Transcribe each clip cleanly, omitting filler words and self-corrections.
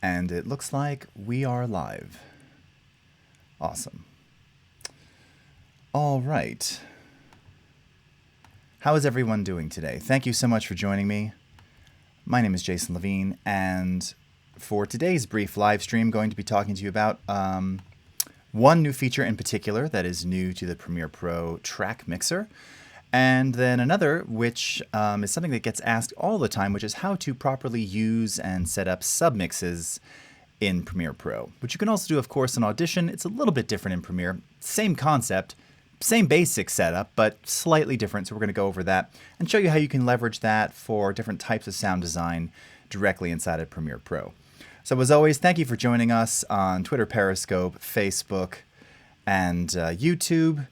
And it looks like we are live. Awesome. All right. How is everyone doing today? Thank you so much for joining me. My name is Jason Levine, and for today's brief live stream, I'm going to be talking to you about one new feature in particular that is new to the Premiere Pro track mixer, and then another which is something that gets asked all the time, which is how to properly use and set up submixes in Premiere Pro, which you can also do, of course, in Audition. It's a little bit different in Premiere. Same concept, same basic setup, but slightly different. So we're going to go over that and show you how you can leverage that for different types of sound design directly inside of Premiere Pro. So as always, thank you for joining us on Twitter, Periscope, Facebook, and YouTube.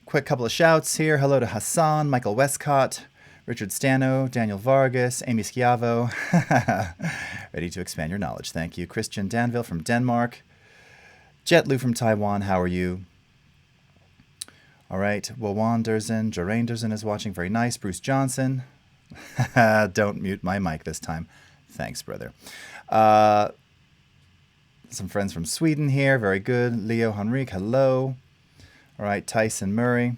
Quick couple of shouts here. Hello to Hassan, Michael Westcott, Richard Stano, Daniel Vargas, Amy Schiavo. Ready to expand your knowledge. Thank you. Christian Danville from Denmark. Jet Lu from Taiwan. How are you? All right. Wawan Durzen, Jarain Durzen is watching. Very nice. Bruce Johnson. Don't mute my mic this time. Thanks, brother. Some friends from Sweden here. Very good. Leo Henrique. Hello. All right. Tyson Murray.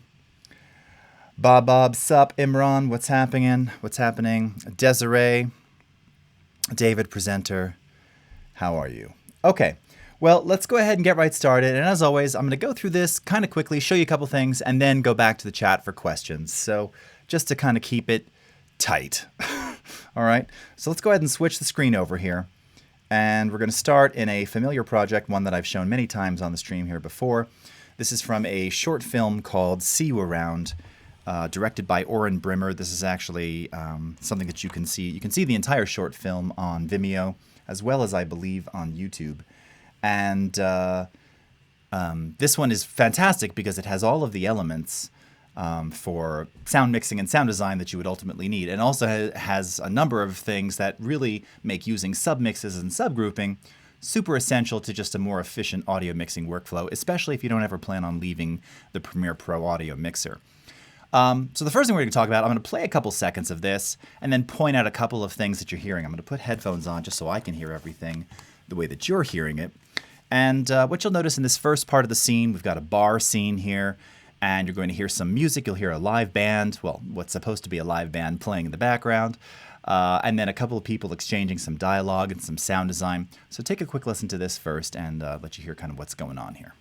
Bob, sup, Imran, what's happening? Desiree, David, presenter, how are you? Okay, well, let's go ahead and get right started. And as always, I'm going to go through this kind of quickly, show you a couple things, and then go back to the chat for questions. So just to kind of keep it tight. All right, so let's go ahead and switch the screen over here. And we're going to start in a familiar project, one that I've shown many times on the stream here before. This is from a short film called See You Around, directed by Oren Brimmer. This is actually something that you can see. You can see the entire short film on Vimeo, as well as, I believe, on YouTube. And this one is fantastic because it has all of the elements for sound mixing and sound design that you would ultimately need. And also has a number of things that really make using submixes and subgrouping super essential to just a more efficient audio mixing workflow, especially if you don't ever plan on leaving the Premiere Pro audio mixer. So the first thing we're going to talk about, I'm going to play a couple seconds of this and then point out a couple of things that you're hearing. I'm going to put headphones on just so I can hear everything the way that you're hearing it. And what you'll notice in this first part of the scene, we've got a bar scene here, and you're going to hear some music. You'll hear a live band, well, what's supposed to be a live band playing in the background, and then a couple of people exchanging some dialogue and some sound design. So take a quick listen to this first and let you hear kind of what's going on here.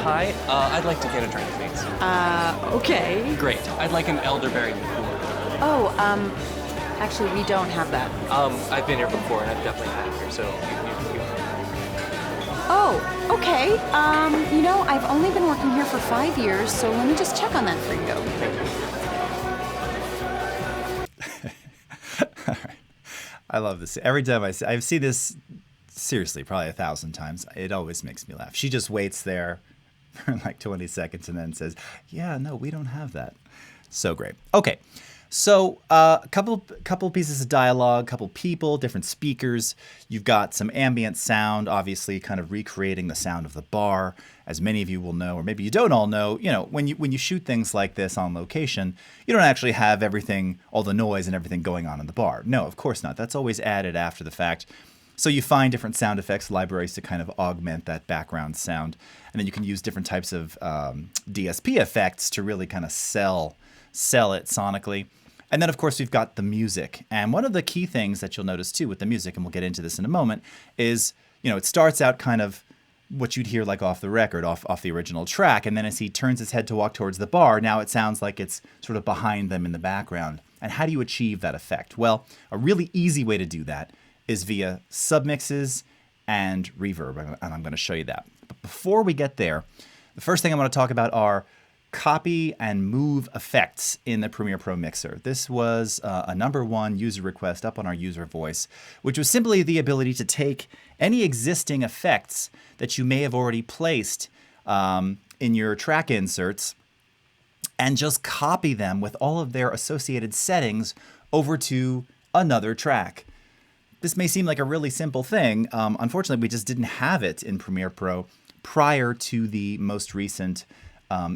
Hi. I'd like to get a drink, please. Okay. Great. I'd like an elderberry liqueur. Oh, actually, we don't have that. I've been here before, and I've definitely had it here, so you. Oh, okay. I've only been working here for 5 years, so let me just check on that for you. Thank you. All right. I love this. Every time I see this, seriously, probably 1,000 times, it always makes me laugh. She just waits there for like 20 seconds and then says, yeah, no, we don't have that. So great. Okay. So a couple pieces of dialogue, couple people, different speakers. You've got some ambient sound, obviously kind of recreating the sound of the bar. As many of you will know, or maybe you don't all know, when you shoot things like this on location, you don't actually have everything, all the noise and everything going on in the bar. No, of course not. That's always added after the fact. So you find different sound effects libraries to kind of augment that background sound. And then you can use different types of DSP effects to really kind of sell it sonically. And then, of course, we've got the music. And one of the key things that you'll notice, too, with the music, and we'll get into this in a moment, is, it starts out kind of what you'd hear like off the record, off the original track. And then as he turns his head to walk towards the bar, now it sounds like it's sort of behind them in the background. And how do you achieve that effect? Well, a really easy way to do that is via submixes and reverb, and I'm going to show you that. But before we get there, the first thing I want to talk about are copy and move effects in the Premiere Pro mixer. This was a #1 user request up on our user voice, which was simply the ability to take any existing effects that you may have already placed in your track inserts and just copy them with all of their associated settings over to another track. This may seem like a really simple thing. Unfortunately, we just didn't have it in Premiere Pro prior to the most recent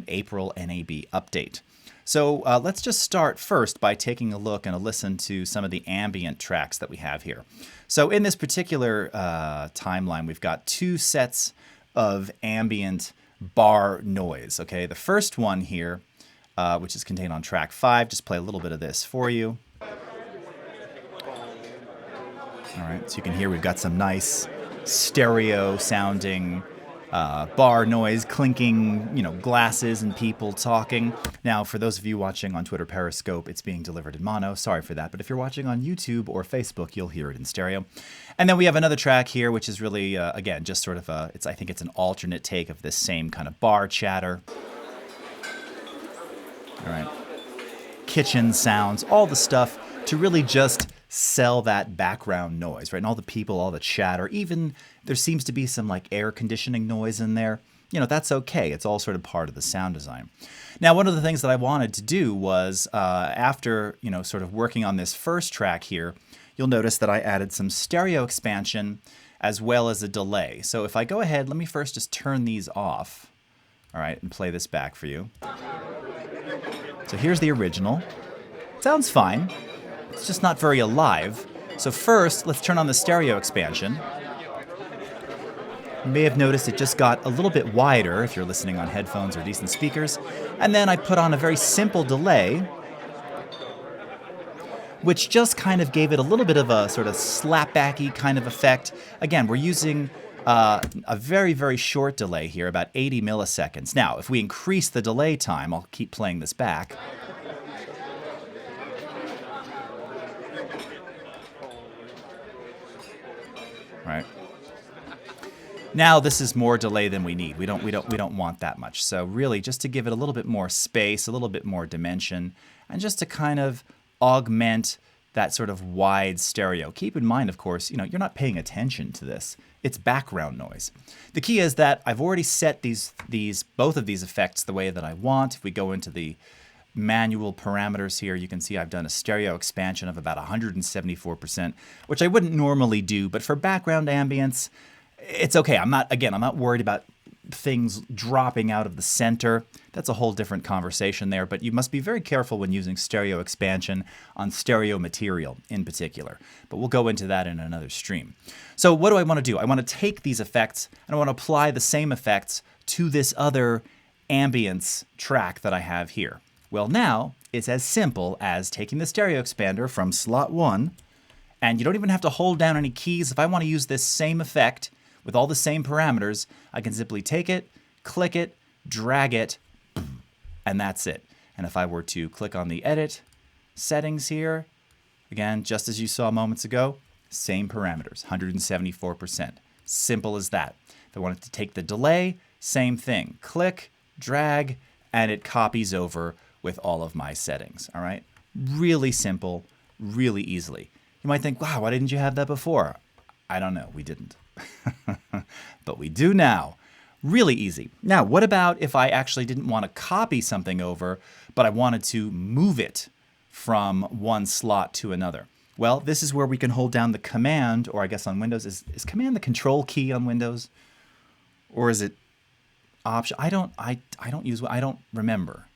April NAB update. So let's just start first by taking a look and a listen to some of the ambient tracks that we have here. So in this particular timeline, we've got 2 sets of ambient bar noise. Okay, the first one here, which is contained on track 5, just play a little bit of this for you. All right, so you can hear we've got some nice stereo sounding bar noise, clinking, glasses and people talking. Now, for those of you watching on Twitter Periscope, it's being delivered in mono. Sorry for that. But if you're watching on YouTube or Facebook, you'll hear it in stereo. And then we have another track here, which is really, again, just sort of I think it's an alternate take of this same kind of bar chatter. All right. Kitchen sounds, all the stuff to really just sell that background noise, right? And all the people, all the chatter, even there seems to be some like air conditioning noise in there. That's okay. It's all sort of part of the sound design. Now, one of the things that I wanted to do was after, sort of working on this first track here, you'll notice that I added some stereo expansion as well as a delay. So if I go ahead, let me first just turn these off, all right, and play this back for you. So here's the original. Sounds fine. It's just not very alive. So first, let's turn on the stereo expansion. You may have noticed it just got a little bit wider if you're listening on headphones or decent speakers. And then I put on a very simple delay, which just kind of gave it a little bit of a sort of slapbacky kind of effect. Again, we're using a very, very short delay here, about 80 milliseconds. Now, if we increase the delay time, I'll keep playing this back. Right. Now this is more delay than we need. We don't want that much. So really, just to give it a little bit more space, a little bit more dimension, and just to kind of augment that sort of wide stereo. Keep in mind, of course, you're not paying attention to this. It's background noise. The key is that I've already set both of these effects the way that I want. If we go into the manual parameters here, you can see I've done a stereo expansion of about 174%, which I wouldn't normally do, but for background ambience, it's okay. I'm not worried about things dropping out of the center. That's a whole different conversation there, but you must be very careful when using stereo expansion on stereo material in particular. But we'll go into that in another stream. So what do I want to do? I want to take these effects and I want to apply the same effects to this other ambience track that I have here. Well, now it's as simple as taking the stereo expander from slot 1, and you don't even have to hold down any keys. If I want to use this same effect with all the same parameters, I can simply take it, click it, drag it, and that's it. And if I were to click on the edit settings here, again, just as you saw moments ago, same parameters, 174%. Simple as that. If I wanted to take the delay, same thing. Click, drag, and it copies over with all of my settings, all right? Really simple, really easily. You might think, wow, why didn't you have that before? I don't know, we didn't. But we do now. Really easy. Now, what about if I actually didn't want to copy something over, but I wanted to move it from one slot to another? Well, this is where we can hold down the command, or I guess on Windows, is command the control key on Windows? Or is it option? I don't remember.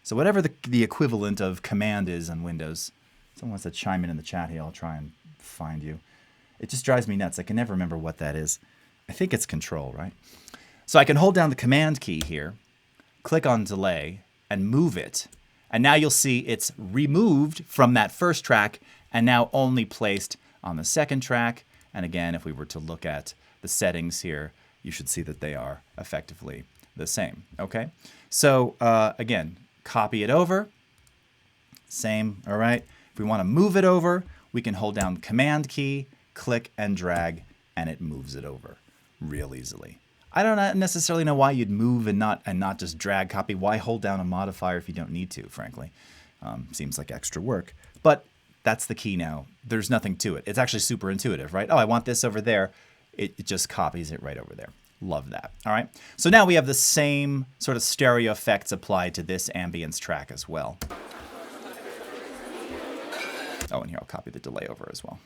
So whatever the equivalent of command is on Windows, someone wants to chime in the chat here, I'll try and find you. It just drives me nuts. I can never remember what that is. I think it's control, right? So I can hold down the command key here, click on delay, and move it. And now you'll see it's removed from that first track and now only placed on the second track. And again, if we were to look at the settings here, you should see that they are effectively the same, okay? So again, copy it over, same, all right? If we want to move it over, we can hold down the command key, click and drag, and it moves it over real easily. I don't necessarily know why you'd move and not just drag copy. Why hold down a modifier if you don't need to, frankly? Seems like extra work. But that's the key now. There's nothing to it. It's actually super intuitive, right? Oh, I want this over there. It just copies it right over there. Love that. All right. So now we have the same sort of stereo effects applied to this ambience track as well. Oh, and here I'll copy the delay over as well.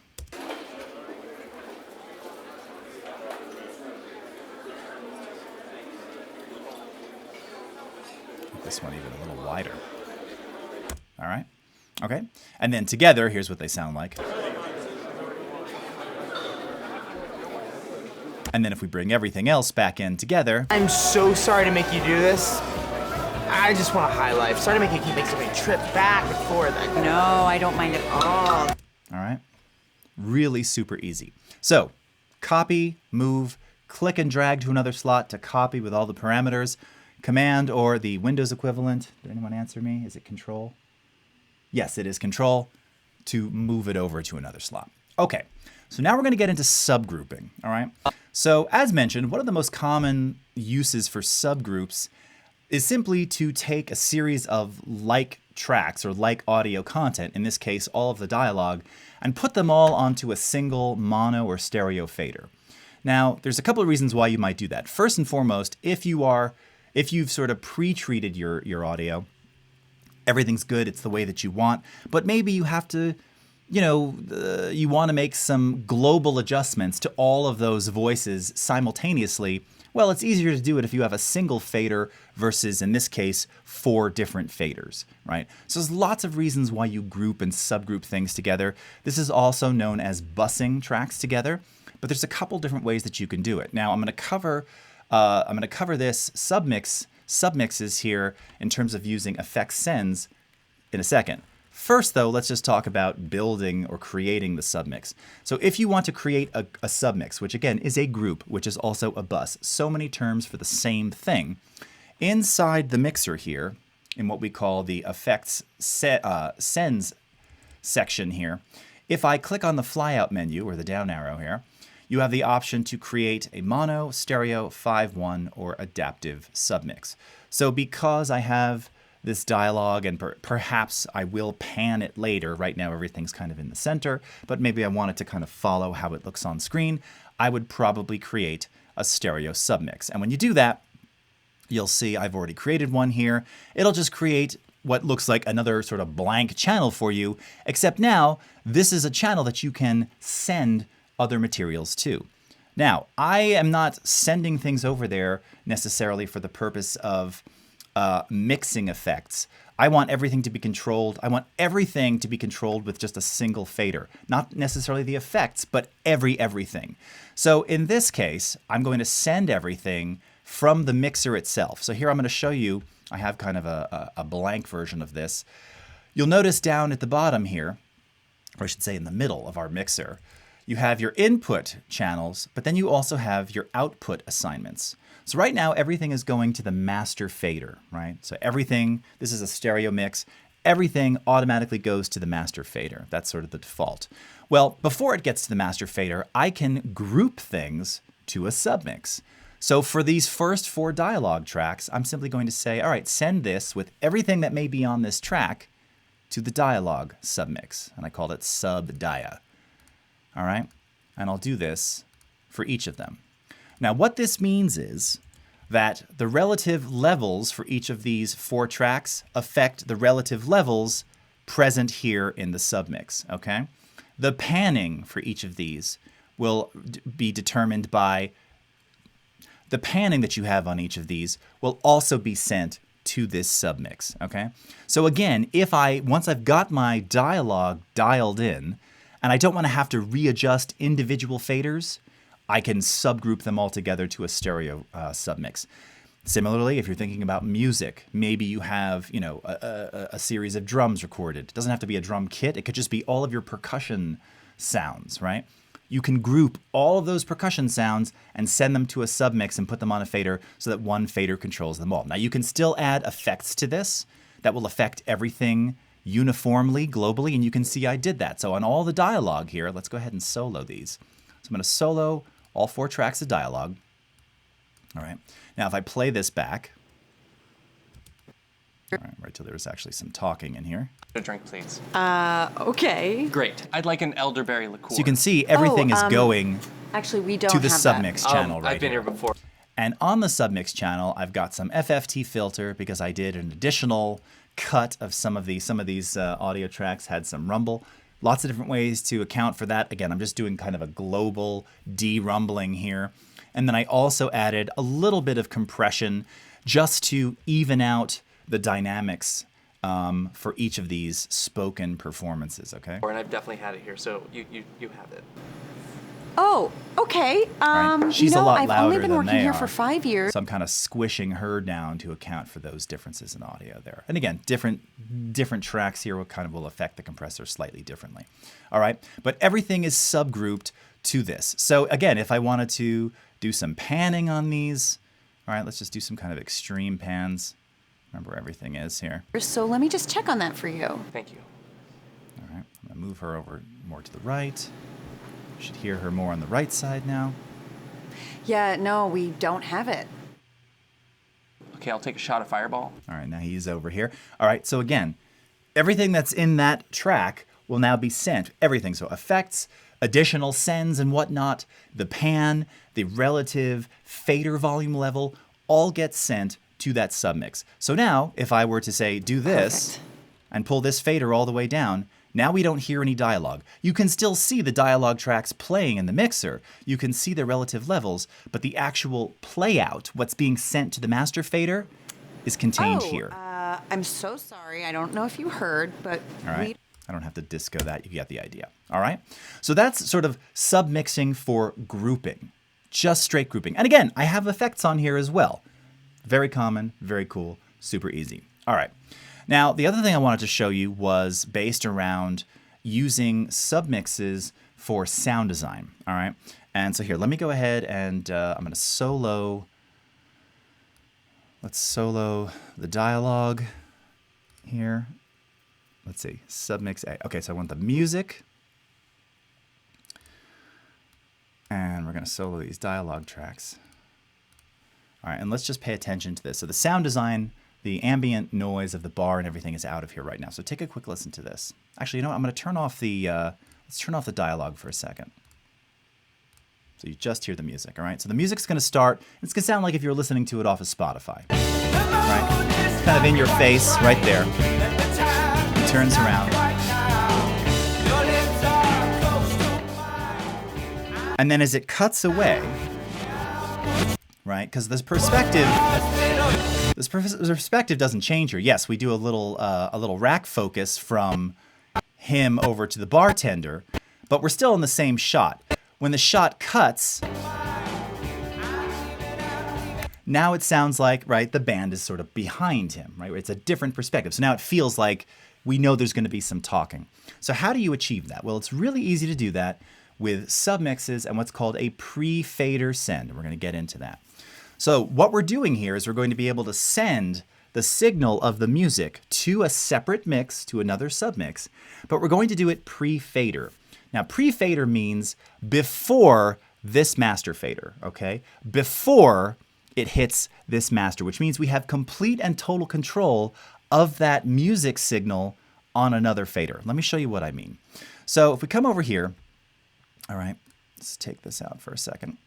this one even a little wider. All right. Okay. And then together, here's what they sound like. And then if we bring everything else back in together. I'm so sorry to make you do this. I just want a high life. Sorry to make you keep making me trip back and forth. No, I don't mind at all. All right. Really super easy. So copy, move, click and drag to another slot to copy with all the parameters. Command or the Windows equivalent. Did anyone answer me? Is it Control? Yes, it is Control to move it over to another slot. Okay. So now we're going to get into subgrouping. All right. So as mentioned, one of the most common uses for subgroups is simply to take a series of like tracks or like audio content, in this case, all of the dialogue, and put them all onto a single mono or stereo fader. Now, there's a couple of reasons why you might do that. First and foremost, if you've sort of pre-treated your audio, everything's good, it's the way that you want, but maybe you have to, you want to make some global adjustments to all of those voices simultaneously. Well, it's easier to do it if you have a single fader versus, in this case, 4 different faders, right? So there's lots of reasons why you group and subgroup things together. This is also known as busing tracks together, but there's a couple different ways that you can do it. Now, I'm going to cover this submixes here in terms of using effects sends in a second. First, though, let's just talk about building or creating the submix. So if you want to create a submix, which again is a group, which is also a bus, so many terms for the same thing, inside the mixer here, in what we call the effects sends section here, if I click on the flyout menu or the down arrow here, you have the option to create a mono, stereo, 5-1, or adaptive submix. So because I have this dialogue, and perhaps I will pan it later. Right now, everything's kind of in the center, but maybe I want it to kind of follow how it looks on screen. I would probably create a stereo submix. And when you do that, you'll see I've already created one here. It'll just create what looks like another sort of blank channel for you, except now this is a channel that you can send other materials to. Now, I am not sending things over there necessarily for the purpose of mixing effects. I want everything to be controlled. I want everything to be controlled with just a single fader. Not necessarily the effects, but everything. So in this case, I'm going to send everything from the mixer itself. So here I'm going to show you, I have kind of a blank version of this. You'll notice down at the bottom here, or I should say in the middle of our mixer, you have your input channels, but then you also have your output assignments. So right now, everything is going to the master fader, right? So everything, this is a stereo mix, everything automatically goes to the master fader. That's sort of the default. Well, before it gets to the master fader, I can group things to a submix. So for these first 4 dialogue tracks, I'm simply going to say, all right, send this with everything that may be on this track to the dialogue submix. And I called it subdia. All right, and I'll do this for each of them. Now, what this means is that the relative levels for each of these 4 tracks affect the relative levels present here in the submix, okay? The panning for each of these will be determined by the panning that you have on each of these will also be sent to this submix, okay? So again, once I've got my dialogue dialed in, and I don't want to have to readjust individual faders, I can subgroup them all together to a stereo submix. Similarly, if you're thinking about music, maybe you have, a series of drums recorded. It doesn't have to be a drum kit. It could just be all of your percussion sounds, right? You can group all of those percussion sounds and send them to a submix and put them on a fader so that one fader controls them all. Now, you can still add effects to this that will affect everything uniformly, globally, and you can see I did that. So on all the dialogue here, let's go ahead and solo these. So I'm going to solo all 4 tracks of dialogue. All right. Now, if I play this back, all right till there's actually some talking in here. A drink, please. Okay. Great. I'd like an elderberry liqueur. So you can see everything is going Actually, we don't to the have submix that. channel right I've been here before. And on the submix channel, I've got some FFT filter because I did an additional cut of some of these audio tracks had some rumble. Lots of different ways to account for that. Again, I'm just doing kind of a global de-rumbling here. And then I also added a little bit of compression just to even out the dynamics for each of these spoken performances, okay? And I've definitely had it here, so you have it. Oh, okay. Right. She's a lot I've louder only been than working they here are. for 5 years. So I'm kind of squishing her down to account for those differences in audio there. And again, different tracks here will affect the compressor slightly differently. All right, but everything is subgrouped to this. So again, if I wanted to do some panning on these, all right, let's just do some kind of extreme pans. Remember where everything is here. So let me just check on that for you. Thank you. All right, I'm gonna move her over more to the right. Should hear her more on the right side now. Yeah, no, we don't have it. Okay, I'll take a shot of Fireball. All right, now he's over here. All right, so again, everything that's in that track will now be sent. Everything, so effects, additional sends and whatnot, the pan, the relative fader volume level, all gets sent to that submix. So now, if I were to say, do this, Perfect. and pull this fader all the way down, now we don't hear any dialogue. You can still see the dialogue tracks playing in the mixer. You can see the relative levels, but the actual play out, what's being sent to the master fader, is contained here. I'm so sorry. I don't know if you heard, but All right. I don't have to disco that. You get the idea. All right. So that's sort of submixing for grouping, just straight grouping. And again, I have effects on here as well. Very common, very cool, super easy. All right. Now, the other thing I wanted to show you was based around using submixes for sound design. All right. And so here, let me go ahead and I'm going to solo. Let's solo the dialogue here. Let's see, submix A. Okay, so I want the music. And we're going to solo these dialogue tracks. All right, and let's just pay attention to this. So the sound design, the ambient noise of the bar and everything is out of here right now. So take a quick listen to this. Actually, you know what? I'm going to turn off the, let's turn off the dialogue for a second. So you just hear the music, all right? So the music's going to start. It's going to sound like if you're listening to it off of Spotify, right? It's kind of in your face right there. He turns around. And then as it cuts away, right? Because this perspective doesn't change here. Yes, we do a little rack focus from him over to the bartender, but we're still in the same shot. When the shot cuts, now it sounds like, right, the band is sort of behind him, right? It's a different perspective. So now it feels like we know there's going to be some talking. So how do you achieve that? Well, it's really easy to do that with submixes and what's called a pre-fader send. And we're going to get into that. So what we're doing here is we're going to be able to send the signal of the music to a separate mix, to another submix, but we're going to do it pre-fader. Now, pre-fader means before this master fader, okay? Before it hits this master, which means we have complete and total control of that music signal on another fader. Let me show you what I mean. So if we come over here, all right, let's take this out for a second.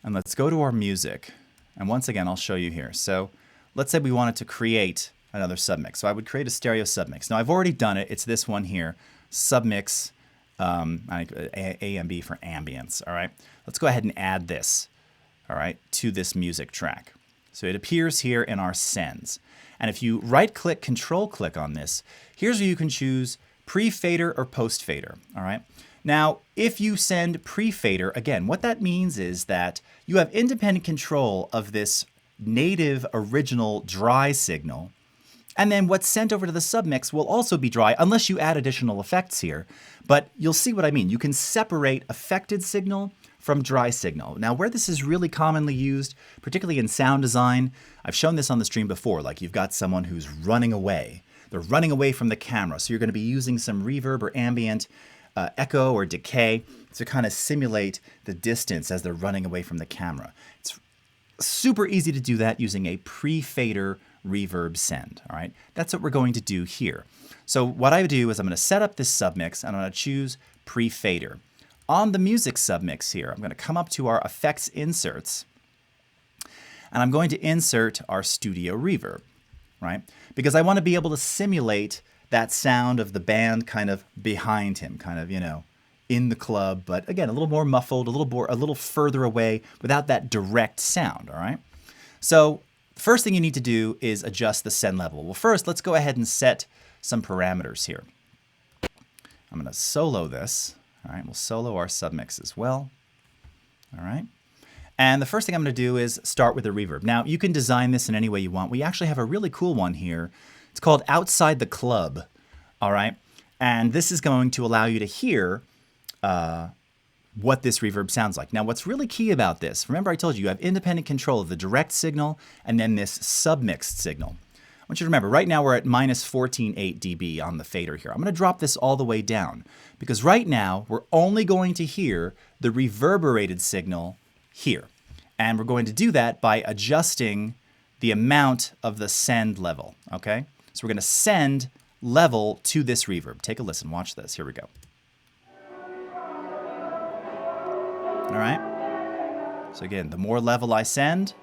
And let's go to our music. And once again, I'll show you here. So let's say we wanted to create another submix. So I would create a stereo submix. Now I've already done it. It's this one here, submix A and B for ambience. All right, let's go ahead and add this, all right, to this music track. So it appears here in our sends. And if you right-click, control-click on this, here's where you can choose pre-fader or post-fader, all right? Now, if you send pre-fader, again, what that means is that you have independent control of this native original dry signal, and then what's sent over to the submix will also be dry unless you add additional effects here. But you'll see what I mean. You can separate affected signal from dry signal. Now, where this is really commonly used, particularly in sound design, I've shown this on the stream before, like you've got someone who's running away. They're running away from the camera, so you're going to be using some reverb or ambient echo or decay to kind of simulate the distance as they're running away from the camera. It's super easy to do that using a pre-fader reverb send, all right? That's what we're going to do here. So what I do is I'm going to set up this submix and I'm going to choose pre-fader. On the music submix here, I'm going to come up to our effects inserts and I'm going to insert our studio reverb, right? Because I want to be able to simulate that sound of the band kind of behind him, kind of, you know, in the club, but again, a little more muffled, a little further away without that direct sound, all right? So the first thing you need to do is adjust the send level. Well, first, let's go ahead and set some parameters here. I'm going to solo this. All right, we'll solo our submix as well. All right. And the first thing I'm going to do is start with a reverb. Now, you can design this in any way you want. We actually have a really cool one here. It's called Outside the Club. All right. And this is going to allow you to hear what this reverb sounds like. Now, what's really key about this, remember I told you, you have independent control of the direct signal and then this submixed signal. I want you to remember, right now we're at minus 14.8 dB on the fader here. I'm going to drop this all the way down because right now we're only going to hear the reverberated signal here. And we're going to do that by adjusting the amount of the send level, okay? So we're going to send level to this reverb. Take a listen, watch this, here we go. All right, so again, the more level I send,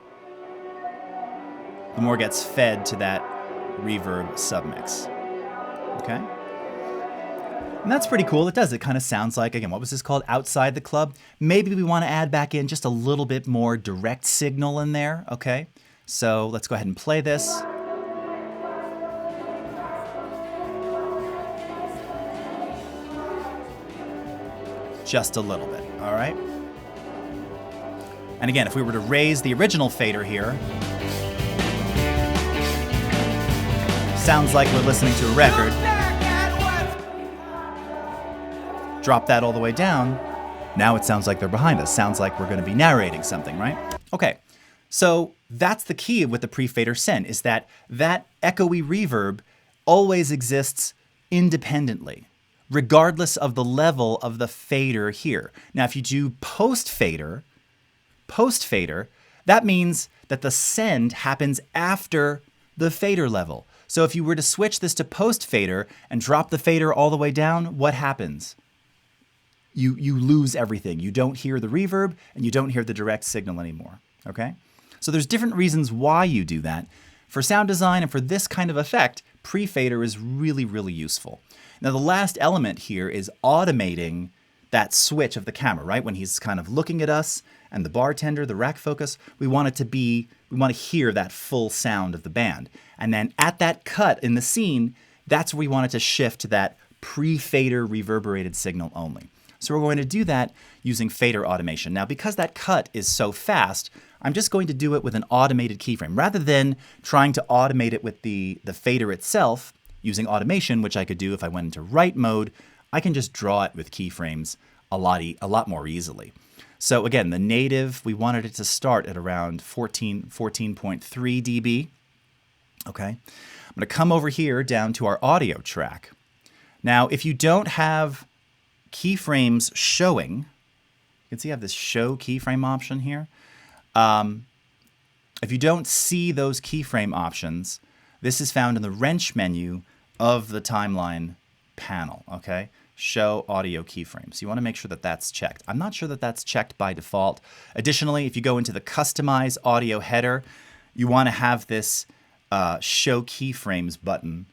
the more gets fed to that reverb submix, okay? And that's pretty cool. It does. It kind of sounds like, again, what was this called? Outside the Club. Maybe we want to add back in just a little bit more direct signal in there, okay? So let's go ahead and play this. Just a little bit, all right? And again, if we were to raise the original fader here, sounds like we're listening to a record. Drop that all the way down. Now it sounds like they're behind us. Sounds like we're going to be narrating something, right? Okay, so that's the key with the pre-fader send, is that that echoey reverb always exists independently, regardless of the level of the fader here. Now, if you do post-fader, that means that the send happens after the fader level. So if you were to switch this to post-fader and drop the fader all the way down, what happens? You lose everything. You don't hear the reverb and you don't hear the direct signal anymore, okay? So there's different reasons why you do that. For sound design and for this kind of effect, pre-fader is really, really useful. Now the last element here is automating that switch of the camera, right? When he's kind of looking at us and the bartender, the rack focus, we want to hear that full sound of the band. And then at that cut in the scene, that's where we want it to shift to that pre-fader reverberated signal only. So we're going to do that using fader automation. Now, because that cut is so fast, I'm just going to do it with an automated keyframe. Rather than trying to automate it with the fader itself using automation, which I could do if I went into write mode, I can just draw it with keyframes a lot more easily. So again, the native, we wanted it to start at around 14.3 dB. Okay, I'm going to come over here down to our audio track. Now, if you don't have keyframes showing, you can see I have this show keyframe option here. If you don't see those keyframe options, this is found in the wrench menu of the timeline panel, okay? Show audio keyframes. You want to make sure that that's checked. I'm not sure that that's checked by default. Additionally, if you go into the customize audio header, you want to have this show keyframes button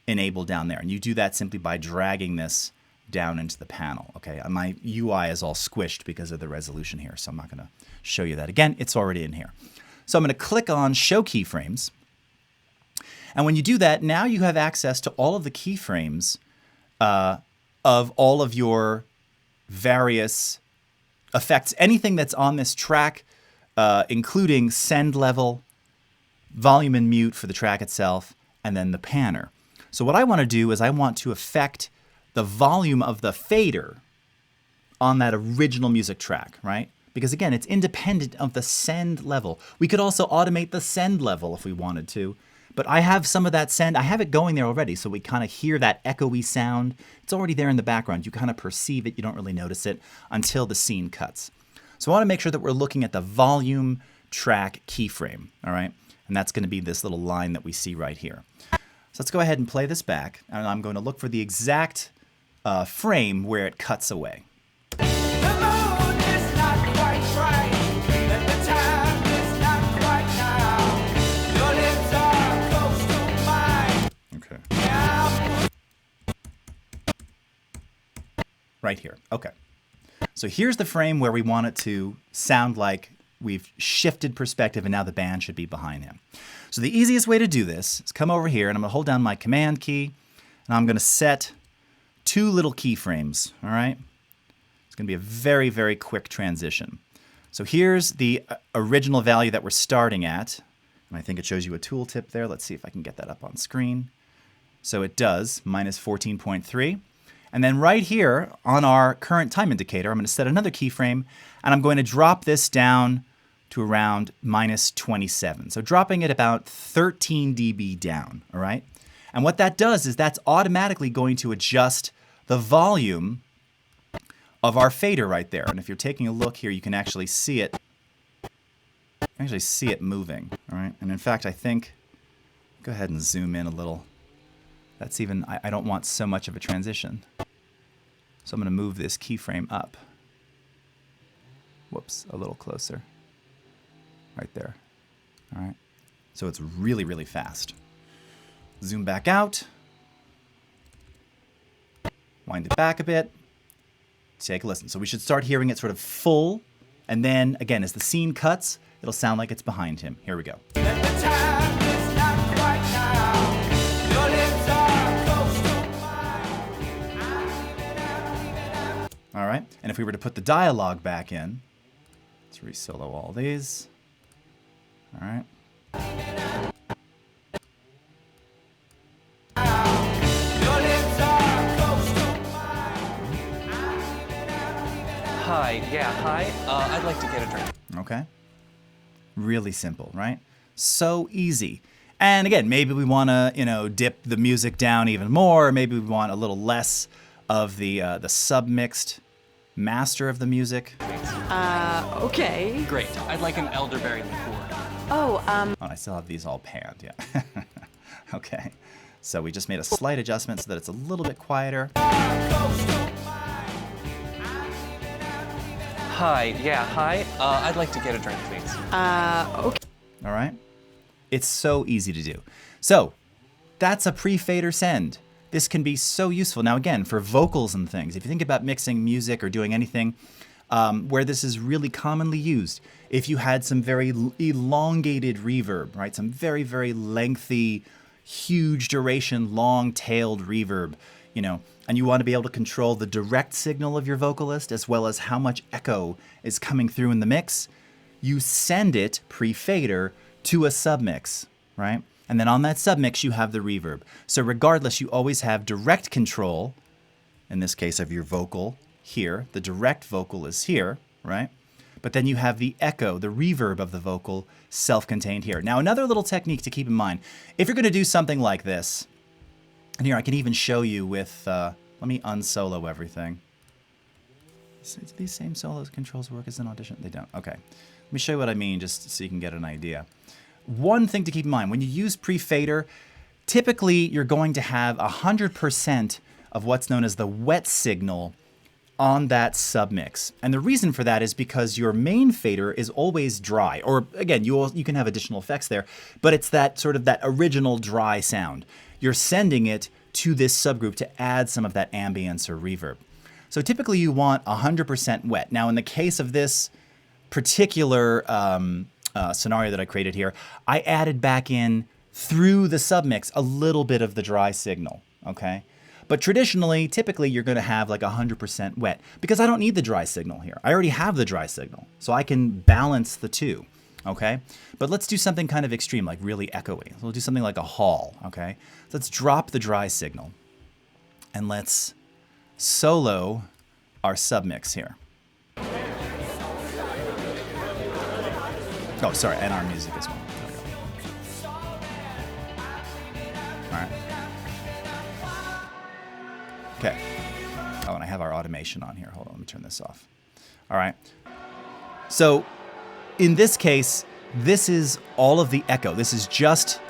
enabled down there. And you do that simply by dragging this down into the panel, okay? My UI is all squished because of the resolution here, so I'm not going to show you that again. It's already in here. So I'm going to click on show keyframes. And when you do that, now you have access to all of the keyframes of all of your various effects, anything that's on this track, including send level, volume and mute for the track itself, and then the panner. So what I want to do is I want to affect the volume of the fader on that original music track, right? Because again, it's independent of the send level. We could also automate the send level if we wanted to, but I have some of that send. I have it going there already, so we kind of hear that echoey sound. It's already there in the background. You kind of perceive it. You don't really notice it until the scene cuts. So I want to make sure that we're looking at the volume track keyframe, all right? And that's going to be this little line that we see right here. So let's go ahead and play this back, and I'm going to look for the exact frame where it cuts away. Okay. Right here. Okay. So here's the frame where we want it to sound like we've shifted perspective, and now the band should be behind him. So the easiest way to do this is come over here, and I'm going to hold down my Command key, and I'm going to set 2 little keyframes, all right? It's going to be a very, very quick transition. So here's the original value that we're starting at, and I think it shows you a tooltip there. Let's see if I can get that up on screen. So it does, minus 14.3. And then right here on our current time indicator, I'm going to set another keyframe, and I'm going to drop this down to around minus 27. So dropping it about 13 dB down, all right? And what that does is that's automatically going to adjust the volume of our fader right there. And if you're taking a look here, you can actually see it. Moving, all right? And in fact, I think, go ahead and zoom in a little. That's even, I don't want so much of a transition. So I'm going to move this keyframe up. Whoops, a little closer. Right there. All right. So it's really, really fast. Zoom back out. Wind it back a bit. Take a listen. So we should start hearing it sort of full. And then, again, as the scene cuts, it'll sound like it's behind him. Here we go. All right, and if we were to put the dialogue back in, let's re-solo all these. All right. Hi, yeah, hi. I'd like to get a drink. Okay. Really simple, right? So easy. And again, maybe we want to, dip the music down even more. Maybe we want a little less of the submixed master of the music. Okay. Great. I'd like an elderberry liqueur. Oh, I still have these all panned, yeah. Okay. So we just made a slight adjustment so that it's a little bit quieter. Hi, yeah, hi. I'd like to get a drink, please. Okay. All right. It's so easy to do. So that's a pre-fader send. This can be so useful. Now, again, for vocals and things, if you think about mixing music or doing anything where this is really commonly used, if you had some very elongated reverb, right? Some very, very lengthy, huge duration, long-tailed reverb, and you want to be able to control the direct signal of your vocalist as well as how much echo is coming through in the mix, you send it pre-fader to a submix, right? And then on that submix, you have the reverb. So regardless, you always have direct control, in this case of your vocal here. The direct vocal is here, right? But then you have the echo, the reverb of the vocal, self-contained here. Now, another little technique to keep in mind, if you're going to do something like this, and here I can even show you with, let me unsolo everything. Do these same solo controls work as an Audition? They don't. Okay. Let me show you what I mean just so you can get an idea. One thing to keep in mind, when you use pre-fader, typically you're going to have 100% of what's known as the wet signal on that submix. And the reason for that is because your main fader is always dry. Or again, you can have additional effects there, but it's that sort of that original dry sound. You're sending it to this subgroup to add some of that ambience or reverb. So typically you want 100% wet. Now in the case of this particular scenario that I created here, I added back in through the submix a little bit of the dry signal, okay? But traditionally, typically you're gonna have like 100% wet because I don't need the dry signal here. I already have the dry signal, so I can balance the two, okay? But let's do something kind of extreme, like really echoey. So we'll do something like a hall, okay? So let's drop the dry signal and let's solo our submix here. Oh, sorry, and our music as well. There we go. All right. Okay. Oh, and I have our automation on here. Hold on, let me turn this off. All right. So in this case, this is all of the echo. This is just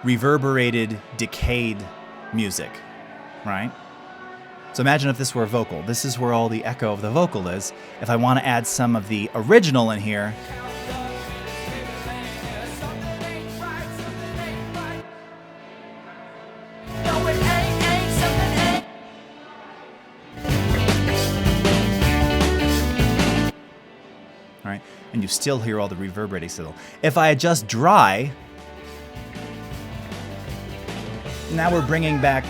reverberated, decayed music, right? So imagine if this were a vocal. This is where all the echo of the vocal is. If I want to add some of the original in here, all right? And you still hear all the reverberating signal. If I adjust dry, now we're bringing back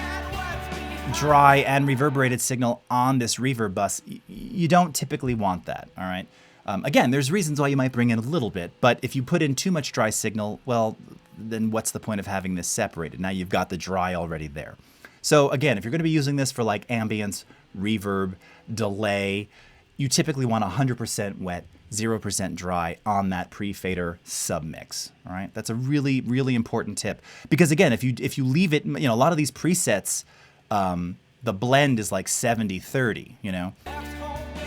dry and reverberated signal on this reverb bus. You don't typically want that, all right? Again, there's reasons why you might bring in a little bit, but if you put in too much dry signal, well, then what's the point of having this separated? Now you've got the dry already there. So again, if you're going to be using this for like ambience, reverb, delay, you typically want 100% wet, 0% dry on that pre-fader submix. All right, that's a really, really important tip because again, if you leave it, a lot of these presets, the blend is like 70-30.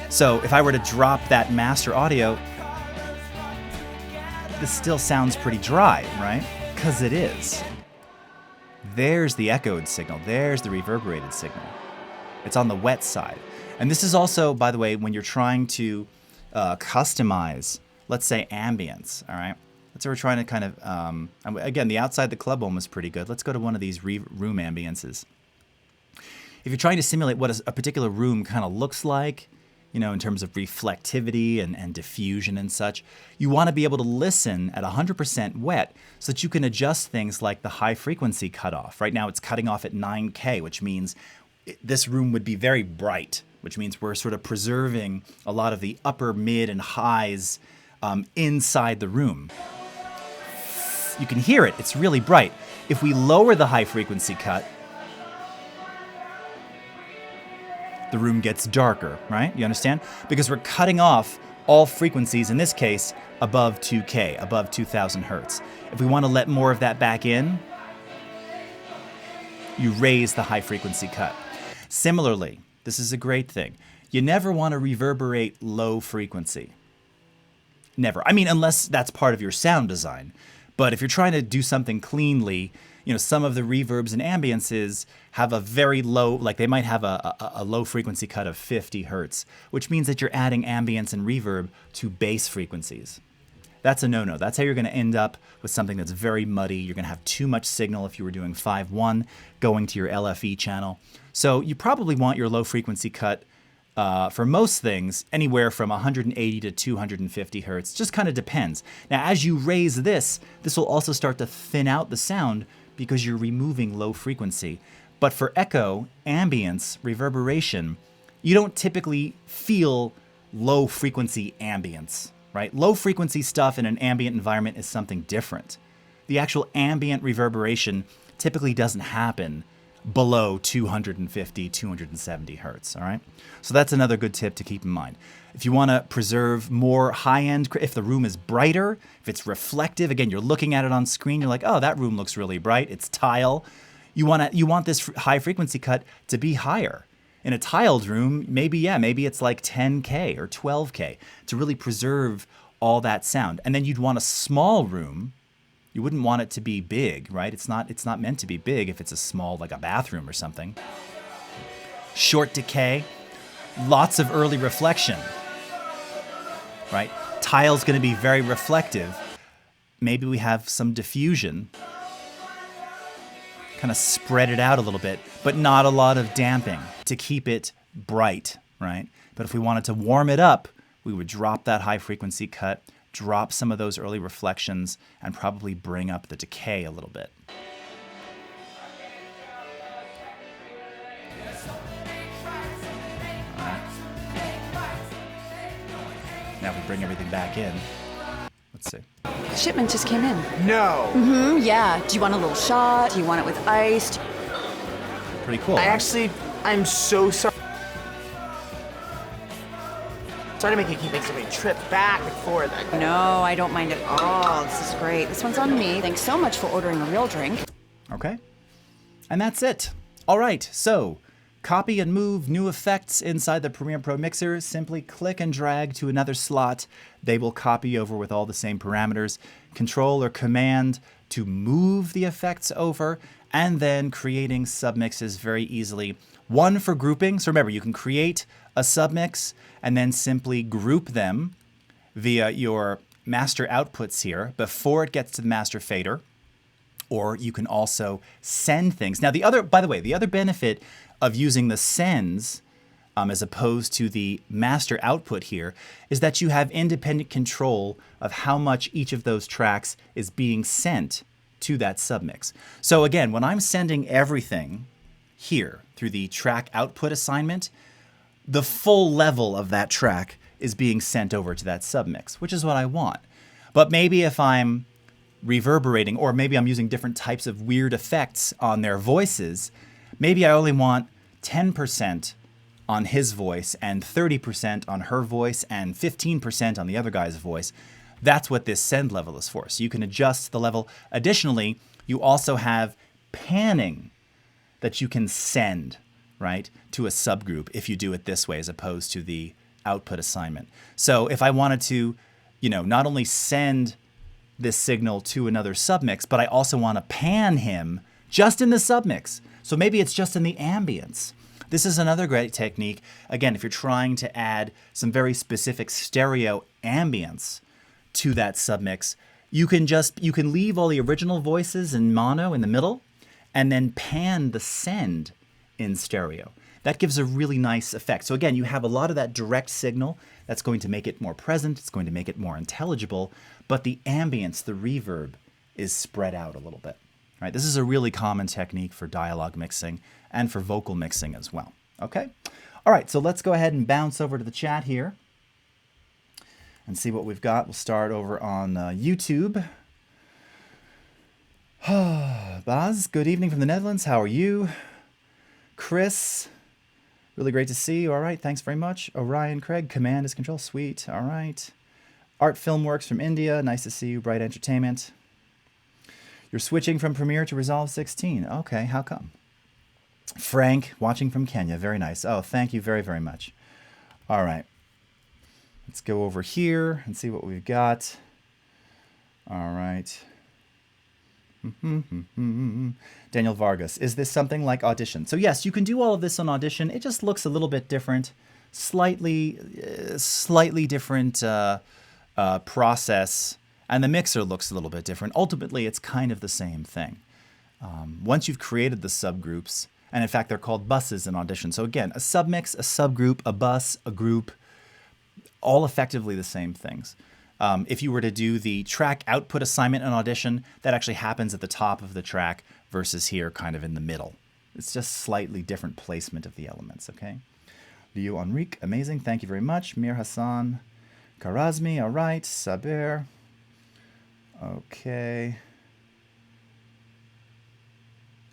So if I were to drop that master audio, this still sounds pretty dry, right? Because it is. There's the echoed signal. There's the reverberated signal. It's on the wet side. And this is also, by the way, when you're trying to customize, let's say, ambience, all right? Let's say we're trying to kind of, again, the outside the club one was pretty good. Let's go to one of these room ambiences. If you're trying to simulate what a particular room kind of looks like, in terms of reflectivity and diffusion and such, you want to be able to listen at 100% wet so that you can adjust things like the high frequency cutoff. Right now it's cutting off at 9K, which means this room would be very bright, which means we're sort of preserving a lot of the upper, mid, and highs inside the room. You can hear it. It's really bright. If we lower the high frequency cut, the room gets darker, right? You understand? Because we're cutting off all frequencies, in this case, above 2K, above 2000 hertz. If we want to let more of that back in, you raise the high frequency cut. Similarly, this is a great thing. You never want to reverberate low frequency. Never. I mean, unless that's part of your sound design. But if you're trying to do something cleanly, some of the reverbs and ambiences have a very low, like they might have a low frequency cut of 50 hertz, which means that you're adding ambience and reverb to bass frequencies. That's a no-no. That's how you're going to end up with something that's very muddy. You're going to have too much signal if you were doing 5.1 going to your LFE channel. So you probably want your low frequency cut for most things anywhere from 180 to 250 hertz. Just kind of depends. Now, as you raise this will also start to thin out the sound because you're removing low frequency. But for echo, ambience, reverberation, you don't typically feel low frequency ambience, right? Low frequency stuff in an ambient environment is something different. The actual ambient reverberation typically doesn't happen below 250, 270 hertz, all right? So that's another good tip to keep in mind. If you want to preserve more high-end, if the room is brighter, if it's reflective, again, you're looking at it on screen, you're like, oh, that room looks really bright, it's tile. You want this high frequency cut to be higher. In a tiled room, maybe it's like 10K or 12K to really preserve all that sound. And then you'd want a small room. You wouldn't want it to be big, right? It's not meant to be big if it's a small, like a bathroom or something. Short decay, lots of early reflection, right? Tile's going to be very reflective. Maybe we have some diffusion, kind of spread it out a little bit, but not a lot of damping to keep it bright, right? But if we wanted to warm it up, we would drop that high frequency cut, drop some of those early reflections, and probably bring up the decay a little bit. All right. Now if we bring everything back in, let's see. Shipment just came in. No. Yeah. Do you want a little shot? Do you want it with iced? Pretty cool. Right? I'm so sorry. Sorry to make you keep making so many trips back and forth. No, I don't mind at all. This is great. This one's on me. Thanks so much for ordering a real drink. Okay. And that's it. All right. So copy and move new effects inside the Premiere Pro mixer. Simply click and drag to another slot. They will copy over with all the same parameters. Control or Command to move the effects over, and then creating submixes very easily. One for grouping. So remember, you can create a submix and then simply group them via your master outputs here before it gets to the master fader. Or you can also send things. Now, by the way, the other benefit of using the sends as opposed to the master output here, is that you have independent control of how much each of those tracks is being sent to that submix. So again, when I'm sending everything here through the track output assignment, the full level of that track is being sent over to that submix, which is what I want. But maybe if I'm reverberating, or maybe I'm using different types of weird effects on their voices, maybe I only want 10% on his voice and 30% on her voice and 15% on the other guy's voice. That's what this send level is for. So you can adjust the level. Additionally, you also have panning that you can send, right, to a subgroup if you do it this way as opposed to the output assignment. So if I wanted to, not only send this signal to another submix, but I also want to pan him just in the submix. So maybe it's just in the ambience. This is another great technique. Again, if you're trying to add some very specific stereo ambience to that submix, you can leave all the original voices in mono in the middle and then pan the send in stereo. That gives a really nice effect. So again, you have a lot of that direct signal that's going to make it more present, it's going to make it more intelligible, but the ambience, the reverb, is spread out a little bit. Right? This is a really common technique for dialogue mixing and for vocal mixing as well. Okay? All right, so let's go ahead and bounce over to the chat here and see what we've got. We'll start over on YouTube. Baz, good evening from the Netherlands. How are you? Chris, really great to see you. All right, thanks very much. Orion Craig, command is control. Sweet. All right. Art Filmworks from India. Nice to see you. Bright Entertainment. You're switching from Premiere to Resolve 16. Okay, how come? Frank, watching from Kenya. Very nice. Oh, thank you very, very much. All right. Let's go over here and see what we've got. All right. Daniel Vargas, is this something like Audition? So yes, you can do all of this on Audition. It just looks a little bit different, slightly different process, and the mixer looks a little bit different. Ultimately, it's kind of the same thing. Once you've created the subgroups, and in fact, they're called buses in Audition. So again, a submix, a subgroup, a bus, a group, all effectively the same things. If you were to do the track output assignment in Audition, that actually happens at the top of the track versus here kind of in the middle. It's just slightly different placement of the elements, okay? Leo Enrique, amazing. Thank you very much. Mir Hassan, Karazmi, all right. Saber, okay.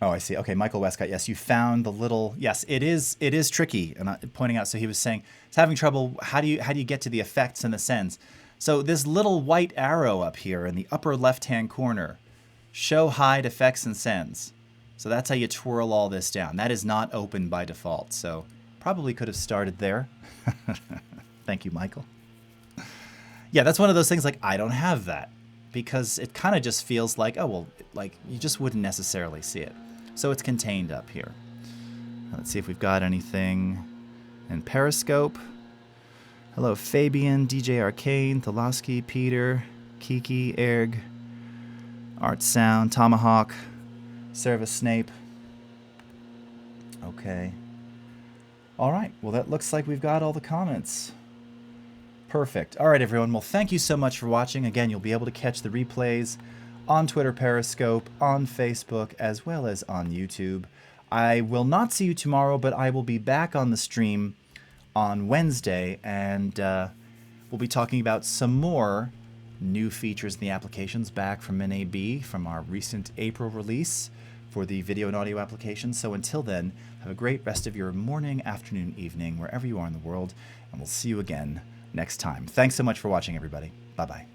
Oh, I see. Okay, Michael Westcott. Yes, you found the little. Yes, it is tricky. And pointing out, so he was saying he's having trouble. How do you get to the effects and the sends? So this little white arrow up here in the upper left-hand corner, show hide effects and sends. So that's how you twirl all this down. That is not open by default. So probably could have started there. Thank you, Michael. Yeah, that's one of those things like I don't have that because it kind of just feels like, oh, well, like you just wouldn't necessarily see it. So it's contained up here. Let's see if we've got anything in Periscope. Hello, Fabian, DJ Arcane, Thaloski, Peter, Kiki, Erg, Art Sound, Tomahawk, Service Snape. Okay. All right. Well, that looks like we've got all the comments. Perfect. All right, everyone. Well, thank you so much for watching. Again, you'll be able to catch the replays on Twitter, Periscope, on Facebook, as well as on YouTube. I will not see you tomorrow, but I will be back on the stream on Wednesday, and we'll be talking about some more new features in the applications back from NAB from our recent April release for the video and audio applications. So until then, have a great rest of your morning, afternoon, evening, wherever you are in the world, and we'll see you again next time. Thanks so much for watching, everybody. Bye-bye.